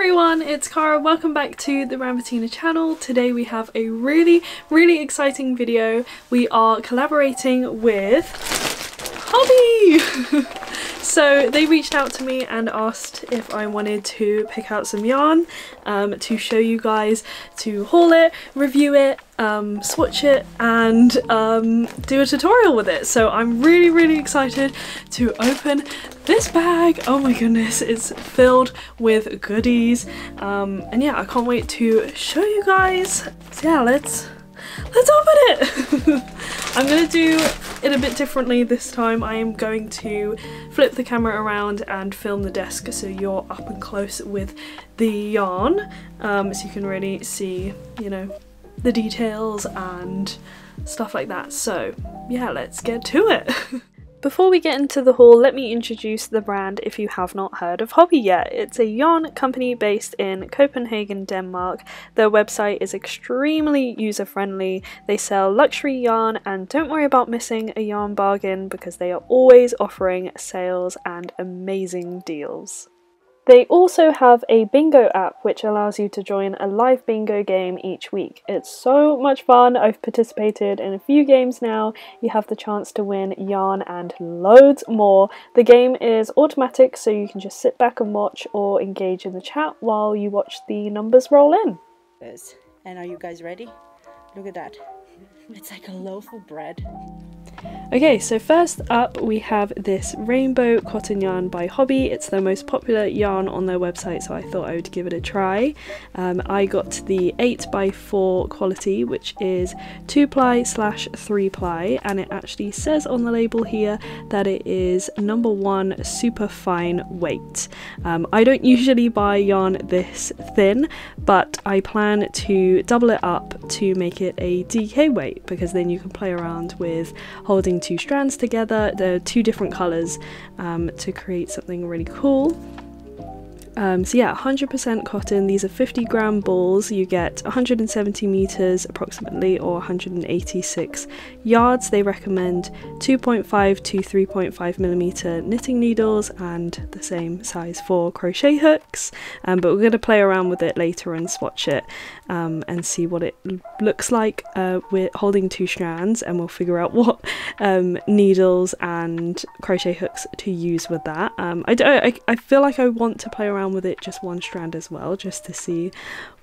everyone, it's Cara. Welcome back to the Rambutina channel. Today we have a really exciting video. We are collaborating with Hobbii! So they reached out to me and asked if I wanted to pick out some yarn to show you guys, to haul it, review it, swatch it, and do a tutorial with it. So I'm really excited to open this bag. Oh my goodness, it's filled with goodies, and yeah, I can't wait to show you guys. So yeah, let's open it. I'm gonna do it a bit differently this time. I am going to flip the camera around and film the desk so you're up and close with the yarn, so you can really see, you know, the details and stuff like that. So yeah, let's get to it. Before we get into the haul, let me introduce the brand if you have not heard of Hobbii yet. It's a yarn company based in Copenhagen, Denmark. Their website is extremely user-friendly. They sell luxury yarn, and don't worry about missing a yarn bargain because they are always offering sales and amazing deals. They also have a bingo app which allows you to join a live bingo game each week. It's so much fun. I've participated in a few games now. You have the chance to win yarn and loads more. The game is automatic, so you can just sit back and watch or engage in the chat while you watch the numbers roll in. And are you guys ready? Look at that. It's like a loaf of bread. Okay, so first up we have this rainbow cotton yarn by Hobbii. It's their most popular yarn on their website, so I thought I would give it a try. I got the 8x4 quality, which is 2-ply/3-ply, and it actually says on the label here that it is #1 super fine weight. I don't usually buy yarn this thin, but I plan to double it up to make it a DK weight, because then you can play around with holding two strands together. There are two different colours to create something really cool. So yeah, 100% cotton. These are 50-gram balls. You get 170 meters approximately, or 186 yards. They recommend 2.5 to 3.5 millimeter knitting needles and the same size for crochet hooks. But we're going to play around with it later and swatch it and see what it looks like with holding two strands, and we'll figure out what needles and crochet hooks to use with that. I feel like I want to play around with it just one strand as well, just to see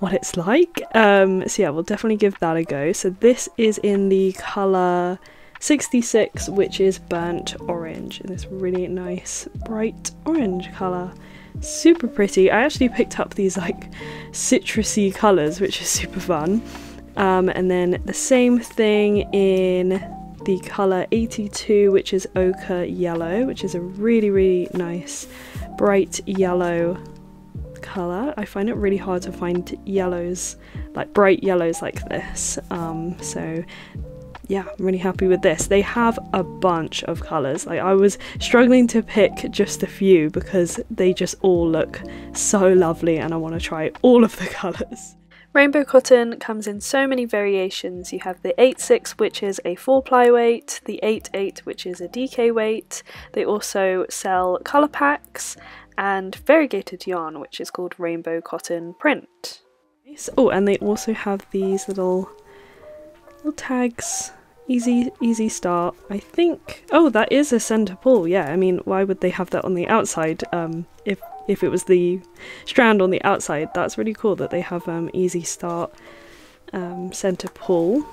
what it's like. So yeah, we'll definitely give that a go. So this is in the colour 66, which is burnt orange, in this really nice bright orange colour. Super pretty. I actually picked up these like citrusy colours, which is super fun. And then the same thing in the colour 82, which is ochre yellow, which is a really nice bright yellow colour. I find it really hard to find yellows, like bright yellows like this. So yeah, I'm really happy with this. They have a bunch of colours. Like, I was struggling to pick just a few because they just all look so lovely and I want to try all of the colours. Rainbow cotton comes in so many variations. You have the 8/6, which is a 4-ply weight, the 8/8, which is a DK weight. They also sell colour packs and variegated yarn, which is called rainbow cotton print. Oh, and they also have these little tags. Easy start, I think. Oh, that is a centre pull. Yeah, I mean, why would they have that on the outside if it was the strand on the outside? That's really cool that they have easy start centre pull.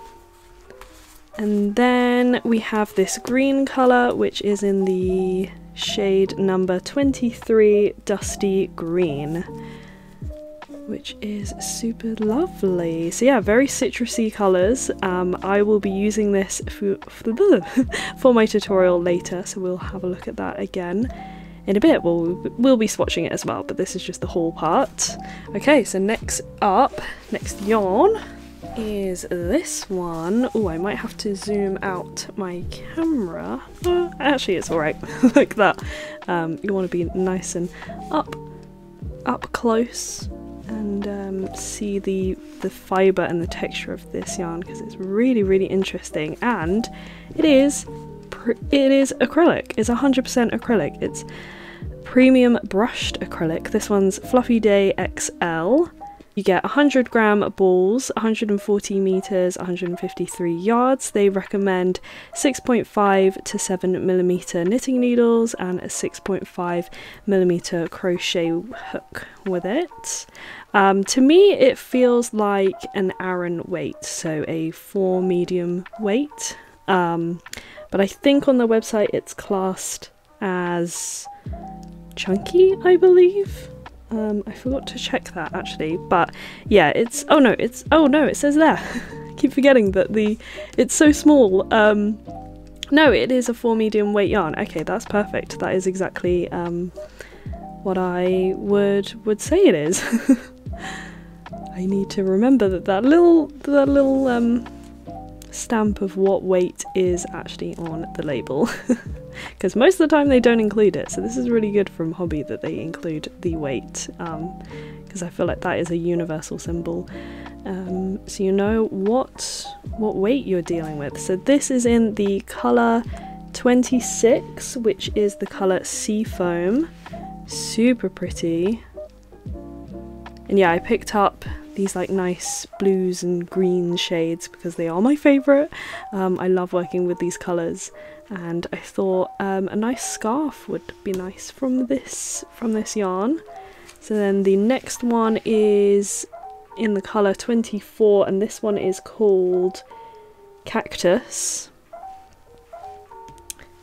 And then we have this green colour, which is in the shade number 23, Dusty Green, which is super lovely. So yeah, very citrusy colours. I will be using this for my tutorial later, so we'll have a look at that again in a bit. We'll be swatching it as well, but this is just the haul part. Okay, so next yarn is this one. Oh, I might have to zoom out my camera. Actually, it's alright. Like that. You want to be nice and up close and see the fibre and the texture of this yarn, because it's really interesting, and it is acrylic. It's 100% acrylic. It's premium brushed acrylic. This one's Fluffy Day XL. You get 100 gram balls, 140 meters, 153 yards. They recommend 6.5 to 7 millimeter knitting needles and a 6.5 millimeter crochet hook with it. To me, it feels like an Aran weight, so a 4 medium weight. But I think on the website it's classed as chunky, I believe. I forgot to check that actually, but yeah, it's oh no, it says there. Keep forgetting that it's so small. No, it is a 4 medium weight yarn. Okay, that's perfect. That is exactly what I would say it is. I need to remember that little stamp of what weight is actually on the label, because most of the time they don't include it, so this is really good from Hobbii that they include the weight, because I feel like that is a universal symbol, so you know what weight you're dealing with. So this is in the colour 26, which is the colour Seafoam. Super pretty. And yeah, I picked up these like nice blues and green shades because they are my favourite. I love working with these colours, and I thought a nice scarf would be nice from this yarn. So then the next one is in the colour 24, and this one is called Cactus.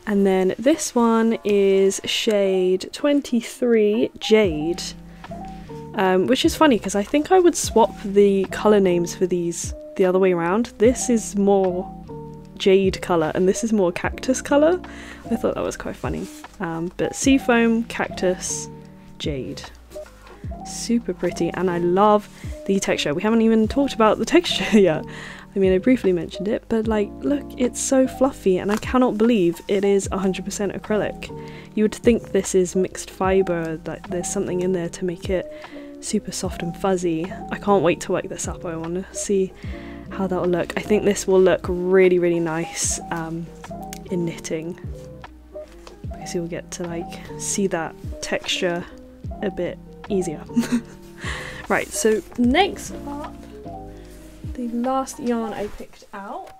And then this one is shade 23 Jade. Which is funny because I think I would swap the colour names for these the other way around. This is more jade colour and this is more cactus colour. I thought that was quite funny. But Seafoam, Cactus, Jade. Super pretty, and I love the texture. We haven't even talked about the texture yet. I mean, I briefly mentioned it, but like, look, it's so fluffy, and I cannot believe it is 100% acrylic. You would think this is mixed fibre, that there's something in there to make it super soft and fuzzy. I can't wait to work this up. I want to see how that will look. I think this will look really, really nice in knitting, because you'll get to like see that texture a bit easier. Right, so next up, the last yarn I picked out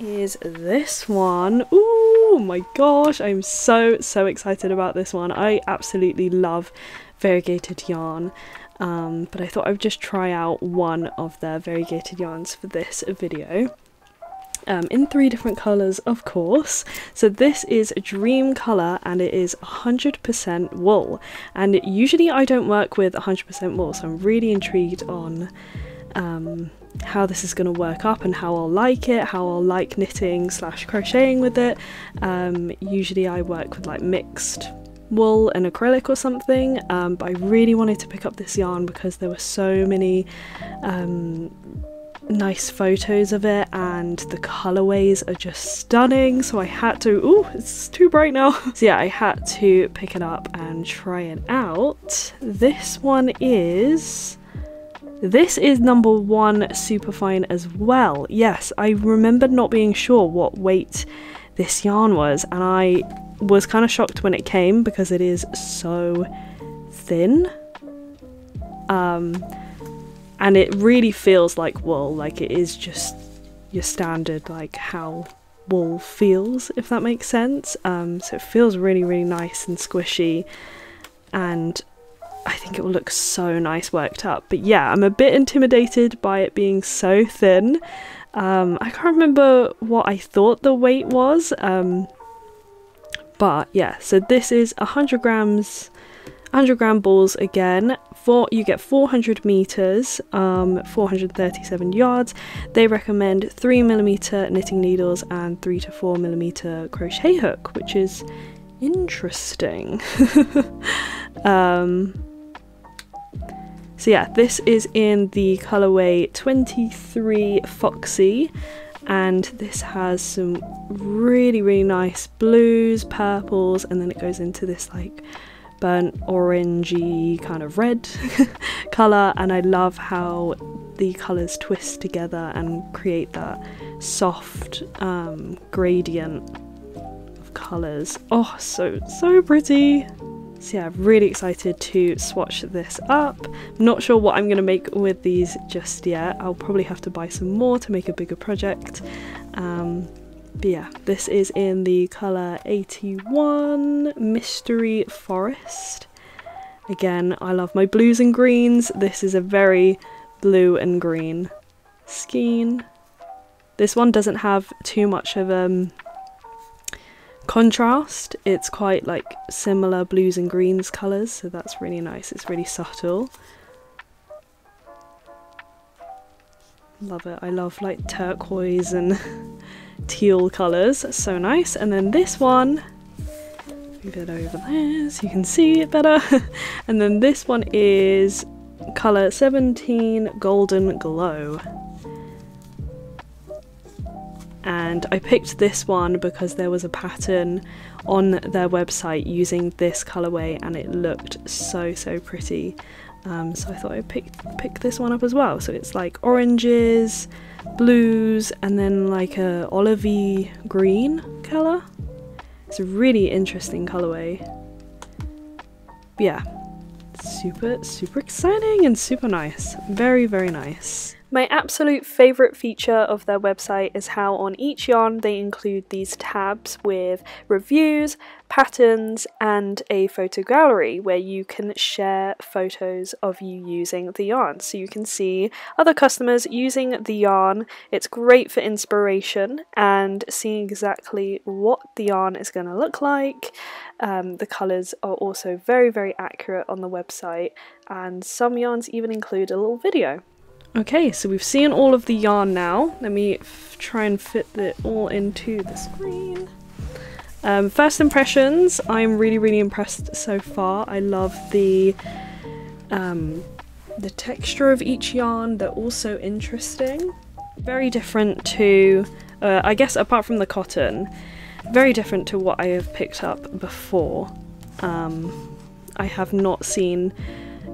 is this one. Oh my gosh, I'm so excited about this one. I absolutely love variegated yarn, but I thought I would just try out one of their variegated yarns for this video. In 3 different colours, of course. So this is Dream Colour, and it is 100% wool, and usually I don't work with 100% wool, so I'm really intrigued on how this is going to work up and how I'll like it, how I'll like knitting / crocheting with it. Usually I work with like mixed wool and acrylic or something, but I really wanted to pick up this yarn because there were so many nice photos of it, and the colorways are just stunning, so I had to— ooh, it's too bright now. So yeah, I had to pick it up and try it out. This is number 1 Superfine as well. Yes, I remembered not being sure what weight this yarn was, and I was kind of shocked when it came because it is so thin. And it really feels like wool, like it is just your standard, like how wool feels, if that makes sense. So it feels really, really nice and squishy, and I think it will look so nice worked up. But yeah, I'm a bit intimidated by it being so thin. I can't remember what I thought the weight was, but yeah, so this is 100 gram balls again. You get 400 meters, 437 yards. They recommend 3mm knitting needles and 3 to 4mm crochet hook, which is interesting. So yeah, this is in the colorway 23 Foxy, and this has some really, really nice blues, purples, and then it goes into this like burnt orangey kind of red colour, and I love how the colours twist together and create that soft gradient of colours. Oh, so pretty. So yeah, really excited to swatch this up. Not sure what I'm going to make with these just yet. I'll probably have to buy some more to make a bigger project. But yeah, this is in the colour 81 Mystery Forest. Again, I love my blues and greens. This is a very blue and green skein. This one doesn't have too much of contrast. It's quite like similar blues and greens colours, so that's really nice. It's really subtle. Love it. I love like turquoise and teal colours. So nice. And then this one, move it over there so you can see it better. And then this one is colour 17 Golden Glow. And I picked this one because there was a pattern on their website using this colourway and it looked so pretty. So I thought I'd pick this one up as well. So it's like oranges, blues, and then like a olivey green colour. It's a really interesting colourway. Yeah, super exciting and super nice. Very nice. My absolute favourite feature of their website is how on each yarn they include these tabs with reviews, patterns, and a photo gallery where you can share photos of you using the yarn. So you can see other customers using the yarn. It's great for inspiration and seeing exactly what the yarn is going to look like. The colours are also very accurate on the website, and some yarns even include a little video. Okay, so we've seen all of the yarn now. Let me try and fit it all into the screen. First impressions, I'm really impressed so far. I love the texture of each yarn. They're also interesting. Very different to, I guess apart from the cotton, very different to what I have picked up before. I have not seen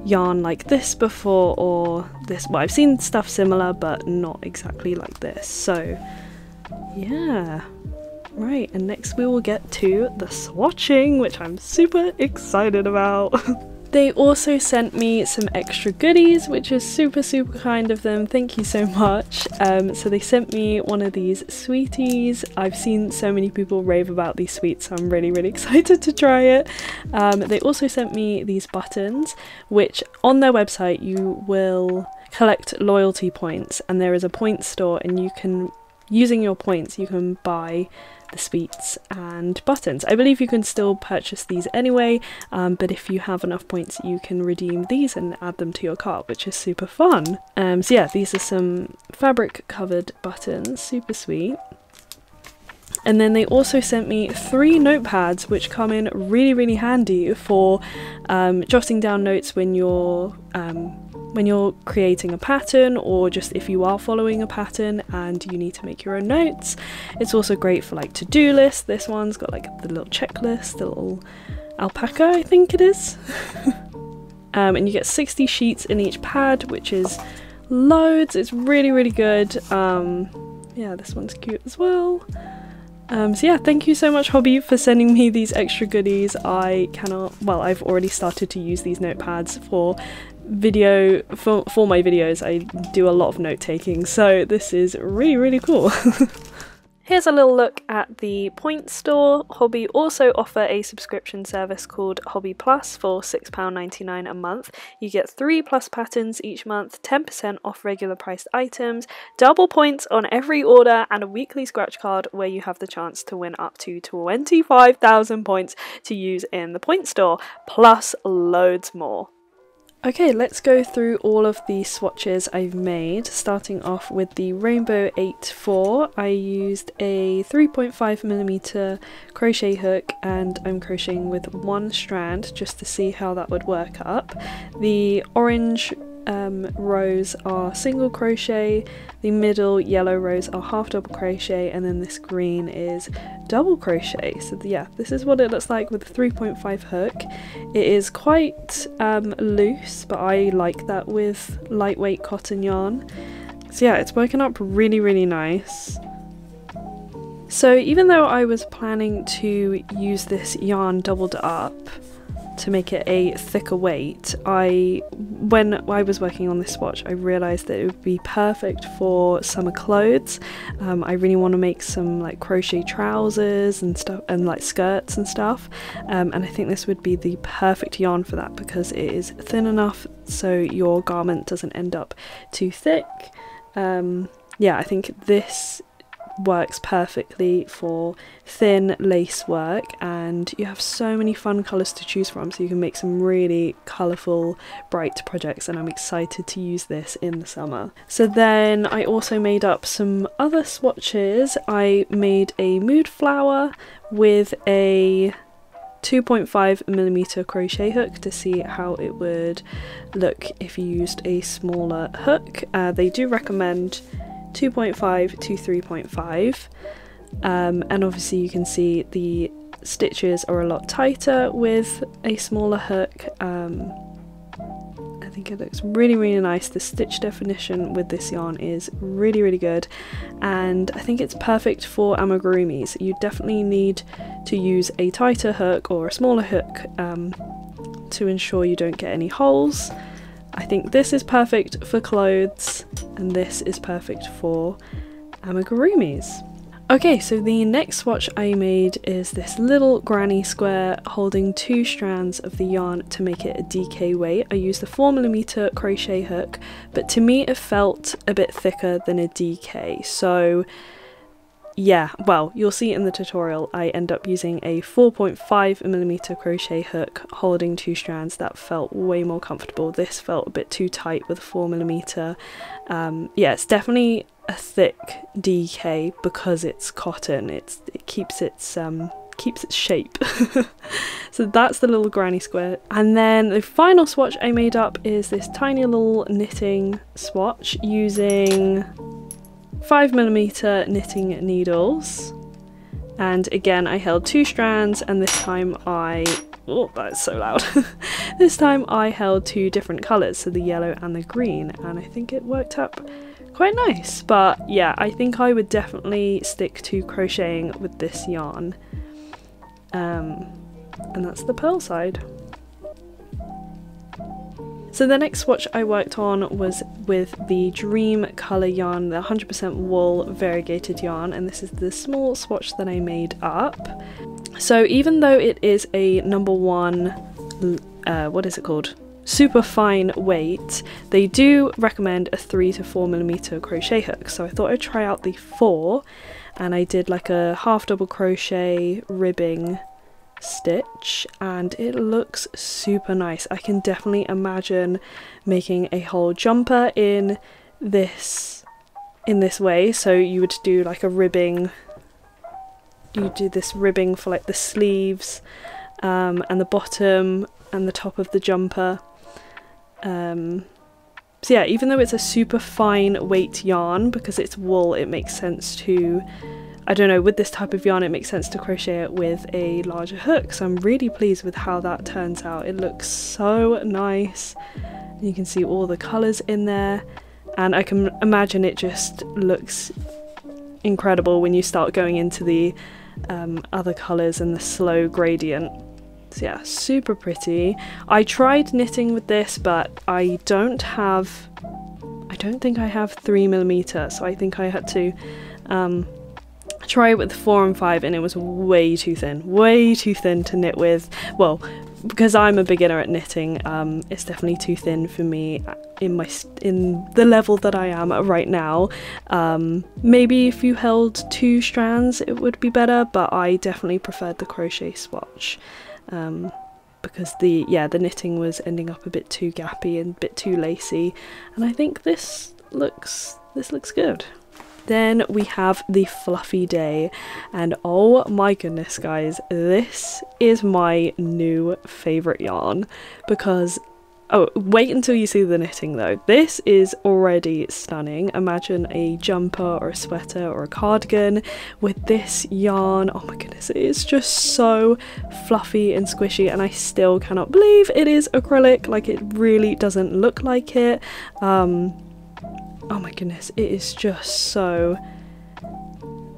yarn like this before, or this, well, I've seen stuff similar but not exactly like this. So yeah, right, and next we will get to the swatching, which I'm super excited about. They also sent me some extra goodies, which is super kind of them. Thank you so much. So they sent me one of these sweeties. I've seen so many people rave about these sweets, so I'm really excited to try it. They also sent me these buttons, which on their website you will collect loyalty points, and there is a point store, and you can, using your points, you can buy the sweets and buttons. I believe you can still purchase these anyway, but if you have enough points you can redeem these and add them to your cart, which is super fun. So yeah, these are some fabric covered buttons, super sweet. And then they also sent me 3 notepads, which come in really handy for jotting down notes when you're creating a pattern, or just if you are following a pattern and you need to make your own notes. It's also great for like to-do lists. This one's got like the little checklist, the little alpaca, I think it is. And you get 60 sheets in each pad, which is loads. It's really good. Yeah, this one's cute as well. So yeah, thank you so much Hobbii for sending me these extra goodies. I've already started to use these notepads for my videos. I do a lot of note taking, so this is really cool. Here's a little look at the point store. Hobbii also offer a subscription service called Hobbii Plus for £6.99 a month. You get 3 plus patterns each month, 10% off regular priced items, double points on every order, and a weekly scratch card where you have the chance to win up to 25,000 points to use in the point store, plus loads more. Okay, let's go through all of the swatches I've made, starting off with the Rainbow 8-4. I used a 3.5mm crochet hook, and I'm crocheting with 1 strand just to see how that would work up. The orange rows are single crochet, the middle yellow rows are half double crochet, and then this green is double crochet. So yeah, this is what it looks like with the 3.5 hook. It is quite loose, but I like that with lightweight cotton yarn. So yeah, it's working up really nice. So even though I was planning to use this yarn doubled up to make it a thicker weight, when I was working on this swatch, I realised that it would be perfect for summer clothes. I really want to make some like crochet trousers and stuff, and like skirts and stuff, and I think this would be the perfect yarn for that because it is thin enough so your garment doesn't end up too thick. Yeah, I think this works perfectly for thin lace work, and you have so many fun colours to choose from, so you can make some really colourful bright projects, and I'm excited to use this in the summer. So then I also made up some other swatches. I made a mood flower with a 2.5mm crochet hook to see how it would look if you used a smaller hook. They do recommend 2.5 to 3.5, and obviously you can see the stitches are a lot tighter with a smaller hook. I think it looks really nice. The stitch definition with this yarn is really good, and I think it's perfect for amigurumis. You definitely need to use a tighter hook or a smaller hook to ensure you don't get any holes. I think this is perfect for clothes, and this is perfect for amigurumis. Okay, so the next swatch I made is this little granny square holding 2 strands of the yarn to make it a DK weight. I used the 4mm crochet hook, but to me it felt a bit thicker than a DK, so yeah, well, you'll see in the tutorial I end up using a 4.5mm crochet hook holding 2 strands. That felt way more comfortable. This felt a bit too tight with 4mm. Yeah, it's definitely a thick DK because it's cotton. It keeps its shape. So that's the little granny square. And then the final swatch I made up is this tiny little knitting swatch using 5mm knitting needles, and again I held 2 strands, and this time oh, that's so loud. This time I held 2 different colours, so the yellow and the green, and I think it worked up quite nice. But yeah, I think I would definitely stick to crocheting with this yarn, and that's the pearl side. So the next swatch I worked on was with the Dream Colour yarn, the 100% wool variegated yarn, and this is the small swatch that I made up. So even though it is a #1, what is it called? Super fine weight, they do recommend a 3 to 4mm crochet hook, so I thought I'd try out the 4, and I did like a half double crochet ribbing stitch, and it looks super nice. I can definitely imagine making a whole jumper in this way. So you would do like a ribbing, you do this ribbing for like the sleeves and the bottom and the top of the jumper. So yeah, even though it's a super fine weight yarn, because it's wool, it makes sense to, I don't know, with this type of yarn it makes sense to crochet it with a larger hook, so I'm really pleased with how that turns out. It looks so nice. You can see all the colours in there, and I can imagine it just looks incredible when you start going into the other colours and the slow gradient. So yeah, super pretty. I tried knitting with this, but I don't think I have 3mm, so I think I had to try it with 4 and 5, and it was way too thin to knit with. Well, because I'm a beginner at knitting, it's definitely too thin for me in the level that I am at right now. Maybe if you held 2 strands it would be better, but I definitely preferred the crochet swatch, because the knitting was ending up a bit too gappy and a bit too lacy, and I think this looks good. Then we have the Fluffy Day, and oh my goodness guys, this is my new favourite yarn, because, oh, wait until you see the knitting though. This is already stunning. Imagine a jumper or a sweater or a cardigan with this yarn. Oh my goodness, it is just so fluffy and squishy, and I still cannot believe it is acrylic. Like, it really doesn't look like it. Oh my goodness, it is just so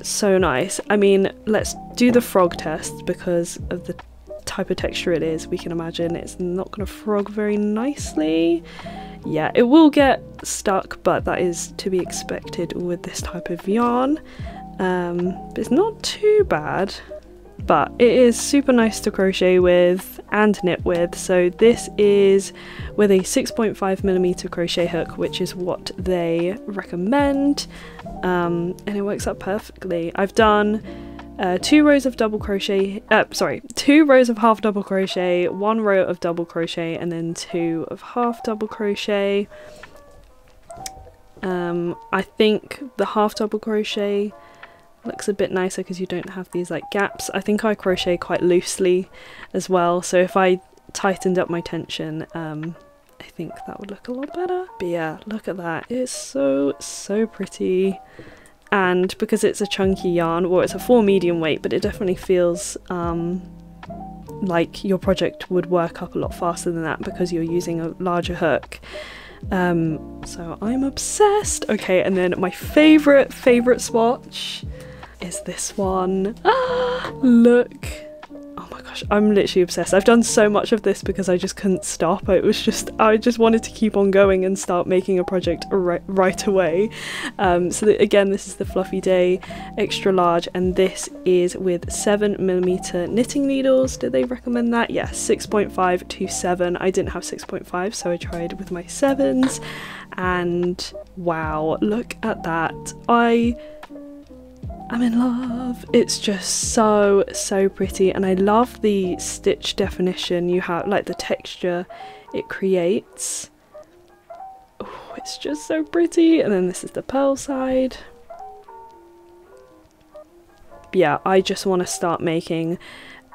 so nice. I mean, let's do the frog test because of the type of texture it is. We can imagine it's not going to frog very nicely. Yeah, it will get stuck, but that is to be expected with this type of yarn. But it's not too bad, but it is super nice to crochet with and knit with. So this is with a 6.5mm crochet hook, which is what they recommend, and it works out perfectly. I've done 2 rows of double crochet, 2 rows of half double crochet, 1 row of double crochet, and then 2 of half double crochet. I think the half double crochet looks a bit nicer because you don't have these like gaps. I think I crochet quite loosely as well, so if I tightened up my tension, I think that would look a lot better. But yeah, look at that, it's so pretty. And because it's a chunky yarn, well, it's a 4 medium weight, but it definitely feels like your project would work up a lot faster than that because you're using a larger hook. So I'm obsessed. Okay, and then my favorite swatch is this one. Look, oh my gosh, I'm literally obsessed. I've done so much of this because I just couldn't stop. I just wanted to keep on going and start making a project right away. Again, this is the Fluffy Day extra large, and this is with 7mm knitting needles. Did they recommend that? Yes, 6.5 to 7. I didn't have 6.5, so I tried with my 7s, and wow, look at that. I'm in love. It's just so pretty, and I love the stitch definition you have, like the texture it creates. Oh, it's just so pretty. And then this is the pearl side. Yeah, I just want to start making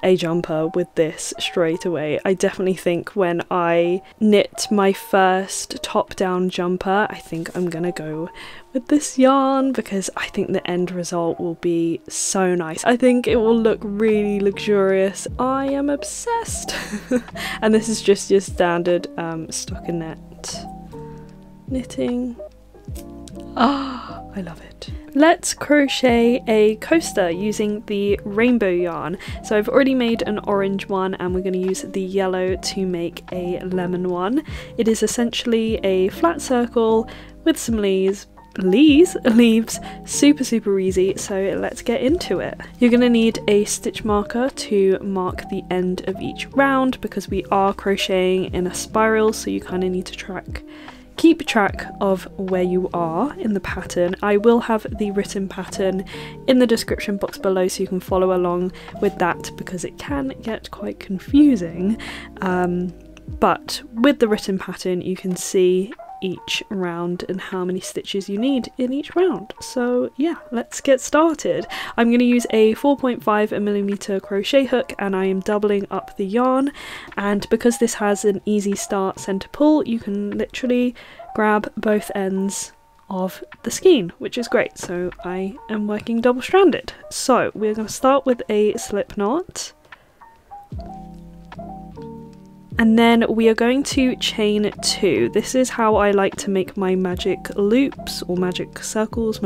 a jumper with this straight away. I definitely think when I knit my first top-down jumper, I think I'm gonna go with this yarn because I think the end result will be so nice. I think it will look really luxurious. I am obsessed. And this is just your standard stockinette knitting. Ah, I love it. Let's crochet a coaster using the rainbow yarn. So I've already made an orange one, and we're going to use the yellow to make a lemon one. It is essentially a flat circle with some leaves, super easy, so let's get into it. You're going to need a stitch marker to mark the end of each round because we are crocheting in a spiral, so you kind of need to keep track of where you are in the pattern. I will have the written pattern in the description box below so you can follow along with that because it can get quite confusing, but with the written pattern you can see each round and how many stitches you need in each round. So yeah, let's get started. I'm going to use a 4.5mm crochet hook, and I am doubling up the yarn, and because this has an easy start center pull, you can literally grab both ends of the skein, which is great. So I am working double stranded. So we're going to start with a slip knot, and then we are going to chain 2. This is how I like to make my magic loops or magic circles,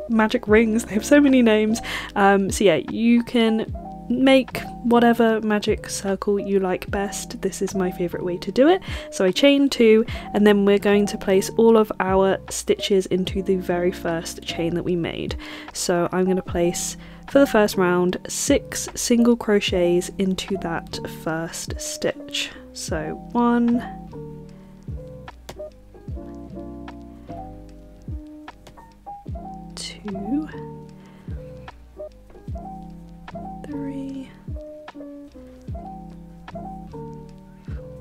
magic rings. They have so many names. So yeah, you can make whatever magic circle you like best. This is my favorite way to do it. So I chain 2, and then we're going to place all of our stitches into the very first chain that we made. So I'm going to place, for the first round, 6 single crochets into that first stitch. So 1, 2, 3,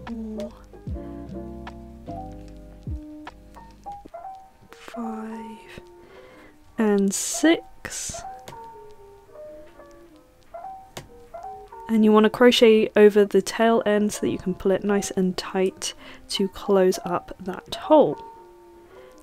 4, 5, and 6. And you want to crochet over the tail end so that you can pull it nice and tight to close up that hole.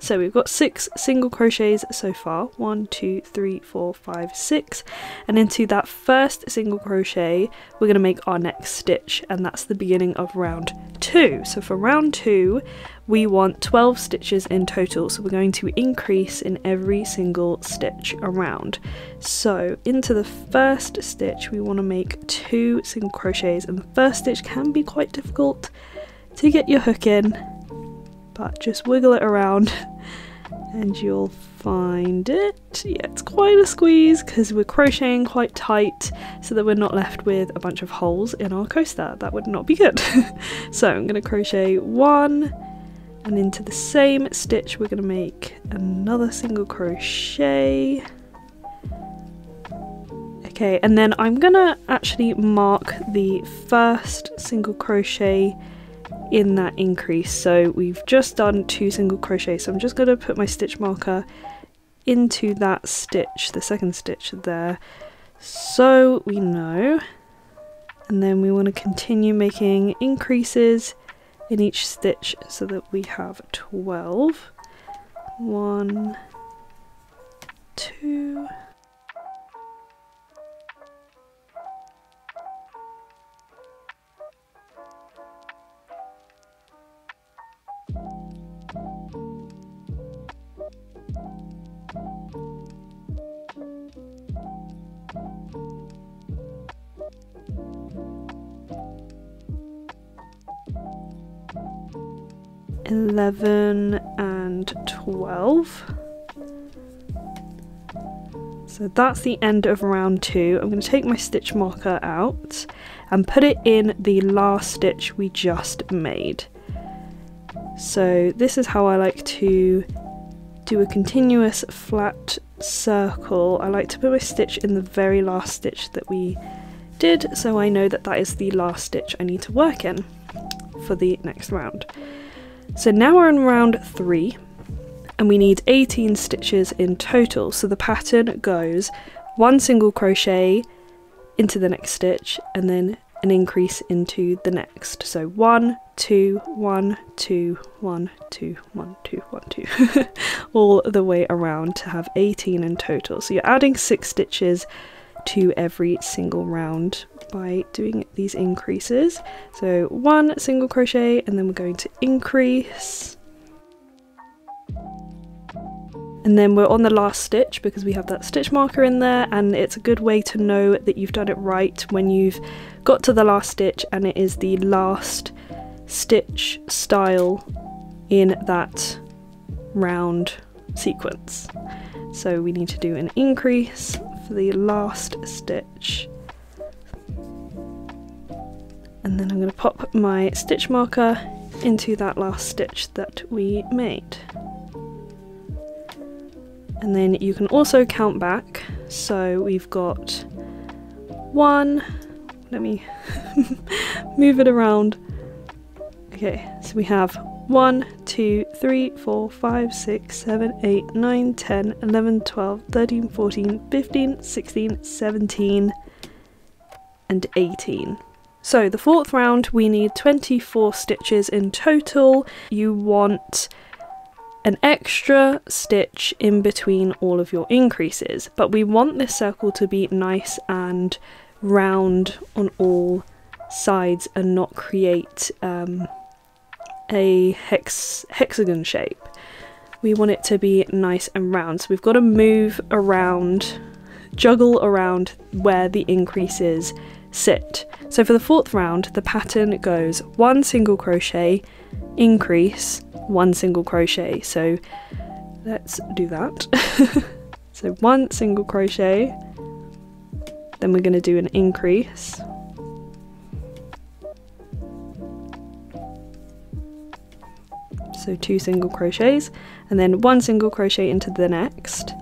So we've got 6 single crochets so far, 1, 2, 3, 4, 5, 6, and into that first single crochet we're going to make our next stitch, and that's the beginning of round 2. So for round 2 we want 12 stitches in total, so we're going to increase in every single stitch around. So into the first stitch we want to make 2 single crochets, and the first stitch can be quite difficult to get your hook in, but just wiggle it around and you'll find it. Yeah, it's quite a squeeze because we're crocheting quite tight so that we're not left with a bunch of holes in our coaster. That would not be good. So I'm going to crochet 1, and into the same stitch we're going to make another single crochet. Okay, and then I'm going to actually mark the first single crochet in that increase. So we've just done 2 single crochets, so I'm just going to put my stitch marker into that stitch, the second stitch there, so we know. And then we want to continue making increases in each stitch so that we have 12. 1, 2, 11 and 12. So that's the end of round 2. I'm going to take my stitch marker out and put it in the last stitch we just made. So this is how I like to do a continuous flat circle. I like to put my stitch in the very last stitch that we did, so I know that that is the last stitch I need to work in for the next round. So now we're in round 3 and we need 18 stitches in total. So the pattern goes 1 single crochet into the next stitch and then an increase into the next. So 1, 2, 1, 2, 1, 2, 1, 2, 1, 2 all the way around to have 18 in total. So you're adding 6 stitches to every single round by doing these increases. So 1 single crochet and then we're going to increase, and then we're on the last stitch because we have that stitch marker in there, and it's a good way to know that you've done it right when you've got to the last stitch and it is the last stitch style in that round sequence. So we need to do an increase for the last stitch, and then I'm going to pop my stitch marker into that last stitch that we made. And then you can also count back, so we've got 1, let me move it around. Okay, so we have 1, 2, 3, 4, 5, 6, 7, 8, 9, 10, 11, 12, 13, 14, 15, 16, 17, and 18. So the 4th round we need 24 stitches in total. You want an extra stitch in between all of your increases, but we want this circle to be nice and round on all sides and not create a hexagon shape. We want it to be nice and round, so we've got to move around, juggle around where the increases sit. So for the 4th round the pattern goes 1 single crochet, increase, 1 single crochet. So let's do that. So 1 single crochet, then we're going to do an increase, so 2 single crochets, and then 1 single crochet into the next,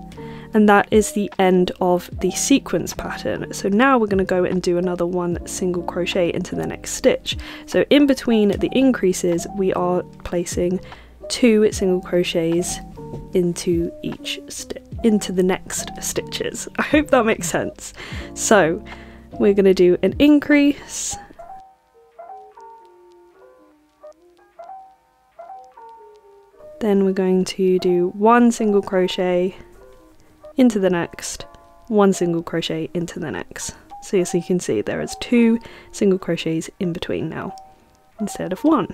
and that is the end of the sequence pattern. So now we're going to go and do another 1 single crochet into the next stitch. So in between the increases we are placing 2 single crochets into into the next stitches. I hope that makes sense. So we're going to do an increase, Then we're going to do 1 single crochet into the next, 1 single crochet into the next. So as you can see, there is 2 single crochets in between now, instead of 1.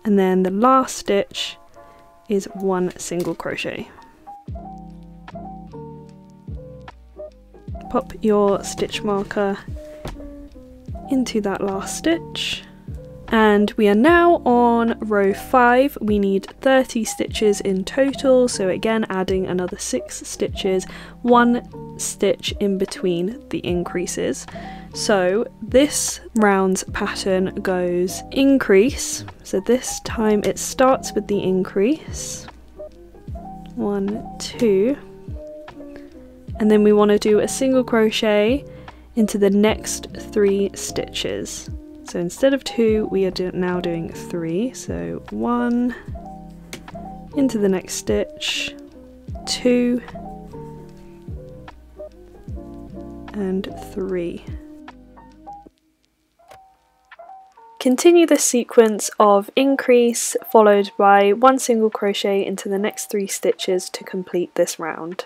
And then the last stitch is 1 single crochet. Pop your stitch marker into that last stitch. And we are now on row 5. We need 30 stitches in total, so again adding another 6 stitches, 1 stitch in between the increases. So this round's pattern goes increase, so this time it starts with the increase, 1, 2, and then we want to do a single crochet into the next 3 stitches. So instead of 2, we are now doing 3. So 1 into the next stitch, 2, and 3. Continue the sequence of increase followed by 1 single crochet into the next 3 stitches to complete this round.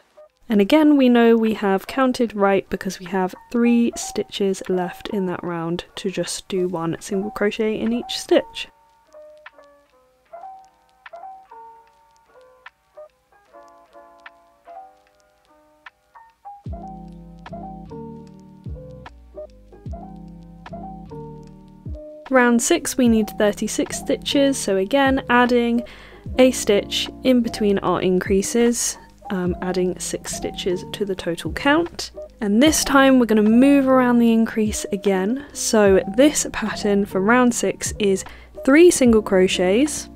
And again, we know we have counted right because we have 3 stitches left in that round to just do 1 single crochet in each stitch. Round 6 we need 36 stitches, so again adding a stitch in between our increases. Adding 6 stitches to the total count, and this time we're going to move around the increase again. So this pattern for round 6 is 3 single crochets,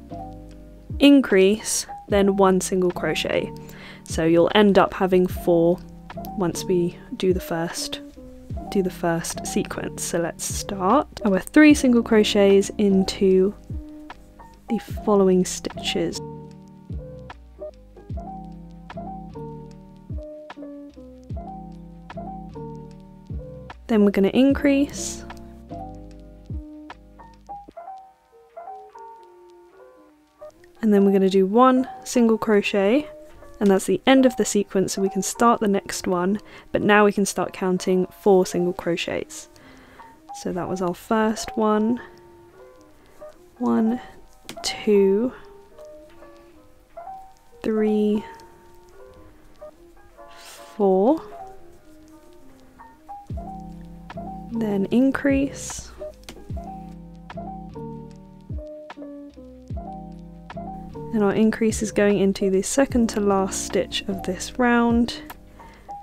increase, then 1 single crochet. So you'll end up having 4 once we do the first sequence. So let's start our 3 single crochets into the following stitches. Then we're going to increase, and then we're going to do 1 single crochet, and that's the end of the sequence, so we can start the next one, but now we can start counting 4 single crochets. So that was our first one, 1, 2, 3, 4, then increase, and our increase is going into the second to last stitch of this round,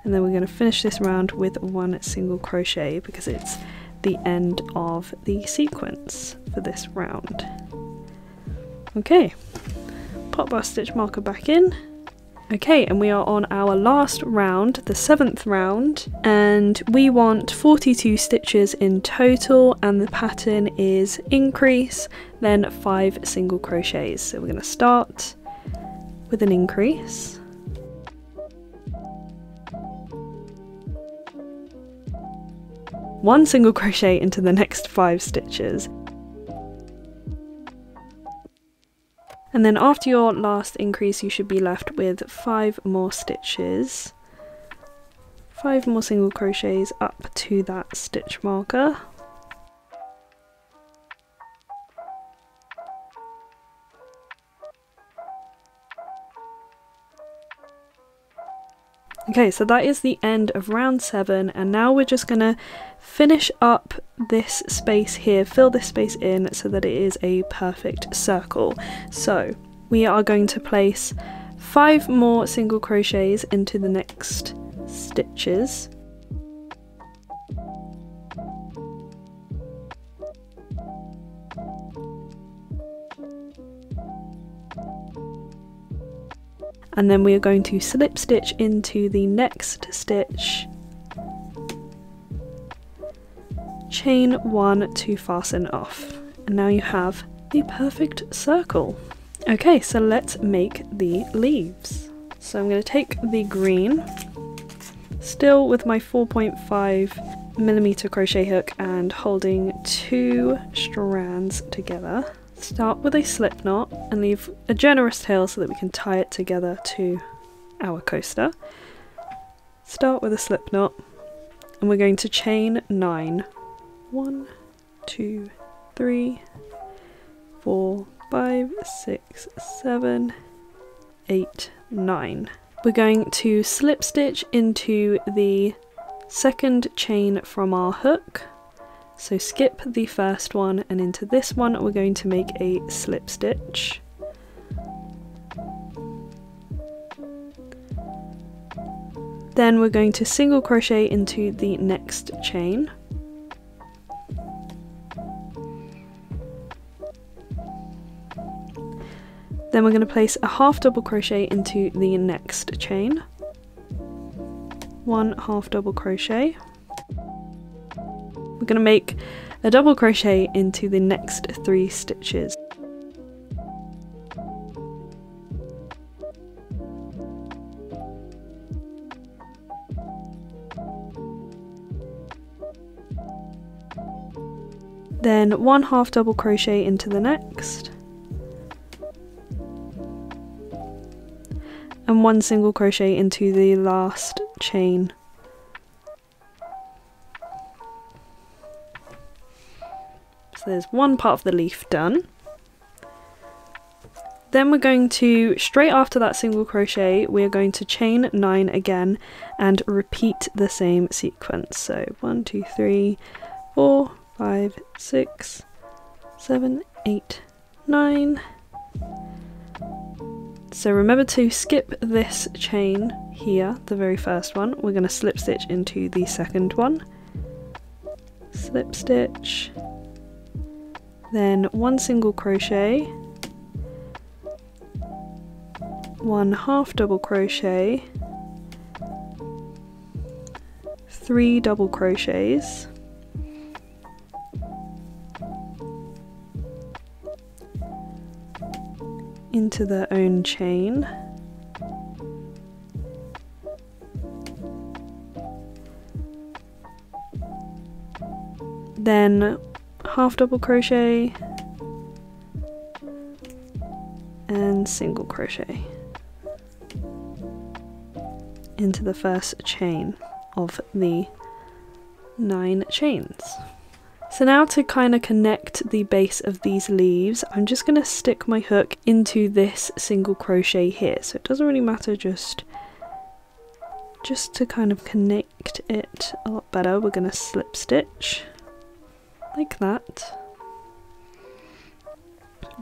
and then we're going to finish this round with 1 single crochet because it's the end of the sequence for this round. Okay, pop our stitch marker back in. Okay, and we are on our last round, the 7th round, and we want 42 stitches in total, and the pattern is increase, then 5 single crochets. So we're going to start with an increase, one single crochet into the next 5 stitches. And then after your last increase, you should be left with 5 more stitches, 5 more single crochets up to that stitch marker. Okay, so that is the end of round 7, and now we're just gonna finish up this space here, fill this space in so that it is a perfect circle. So we are going to place 5 more single crochets into the next stitches. And then we are going to slip stitch into the next stitch, chain 1 to fasten off, and now you have the perfect circle. Okay, so let's make the leaves. So I'm going to take the green, still with my 4.5mm crochet hook and holding 2 strands together. Start with a slip knot and leave a generous tail so that we can tie it together to our coaster. Start with a slip knot and we're going to chain 9. 1, 2, 3, 4, 5, 6, 7, 8, 9. We're going to slip stitch into the second chain from our hook. So skip the first one and into this one we're going to make a slip stitch. Then we're going to single crochet into the next chain. Then we're going to place a half double crochet into the next chain. 1 half double crochet. We're going to make a double crochet into the next 3 stitches. Then 1 half double crochet into the next. And 1 single crochet into the last chain. So there's one part of the leaf done. Then we're going to, straight after that single crochet, we are going to chain 9 again and repeat the same sequence. So 1, 2, 3, 4, 5, 6, 7, 8, 9. So remember to skip this chain here, the very first one. We're going to slip stitch into the second one. Slip stitch. Then 1 single crochet. 1 half double crochet. 3 double crochets. Into their own chain. Then half double crochet and single crochet into the first chain of the 9 chains. So now to kind of connect the base of these leaves, I'm just going to stick my hook into this single crochet here. So it doesn't really matter, just to kind of connect it a lot better, we're going to slip stitch like that.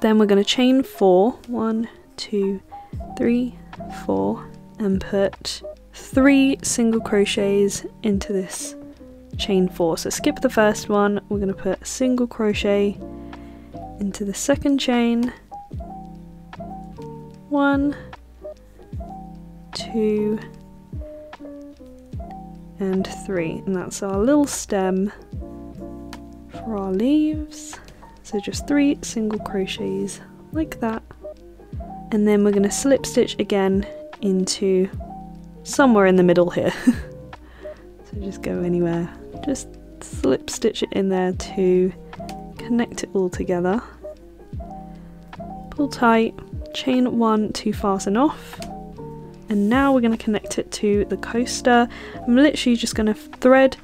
Then we're going to chain 4, 1, 2, 3, 4, and put 3 single crochets into this chain 4. So skip the first one, we're going to put a single crochet into the second chain. 1, 2, and 3, and that's our little stem for our leaves. So just 3 single crochets like that, and then we're going to slip stitch again into somewhere in the middle here. So just go anywhere, just slip stitch it in there to connect it all together. Pull tight, chain 1 to fasten off, and now we're going to connect it to the coaster. I'm literally just going to thread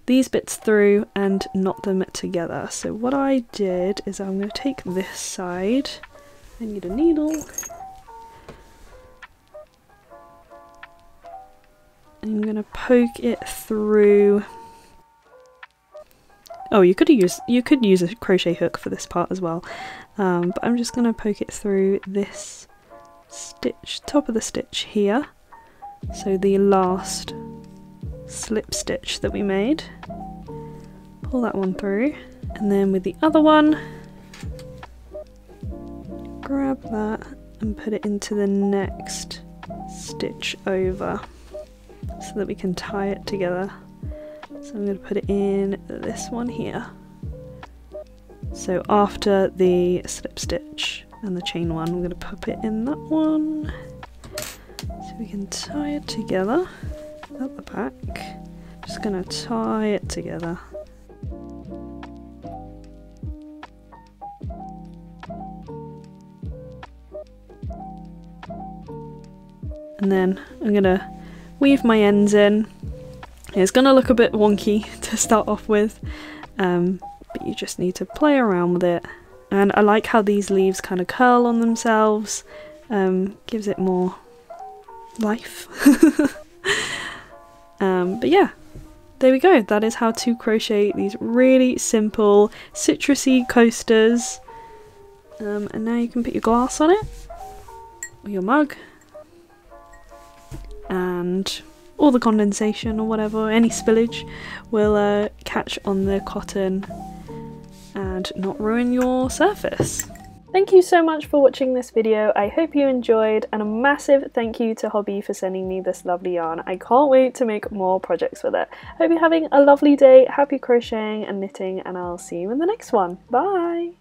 these bits through and knot them together. So what I did is I'm going to take this side, I need a needle, I'm going to poke it through. Oh, you could use a crochet hook for this part as well, but I'm just going to poke it through this stitch, top of the stitch here, so the last slip stitch that we made. Pull that one through, and then with the other one, grab that and put it into the next stitch over, so that we can tie it together. So I'm going to put it in this one here. So after the slip stitch and the chain one, I'm going to pop it in that one, so we can tie it together at the back. Just going to tie it together. and then I'm gonna weave my ends in. It's gonna look a bit wonky to start off with, but you just need to play around with it. And I like how these leaves kind of curl on themselves, gives it more life. But yeah, there we go. That is how to crochet these really simple citrusy coasters. And now you can put your glass on it, or your mug, and all the condensation or whatever, any spillage will catch on the cotton and not ruin your surface. Thank you so much for watching this video. I hope you enjoyed, and a massive thank you to Hobbii for sending me this lovely yarn. I can't wait to make more projects with it. Hope you're having a lovely day, happy crocheting and knitting, and I'll see you in the next one. Bye!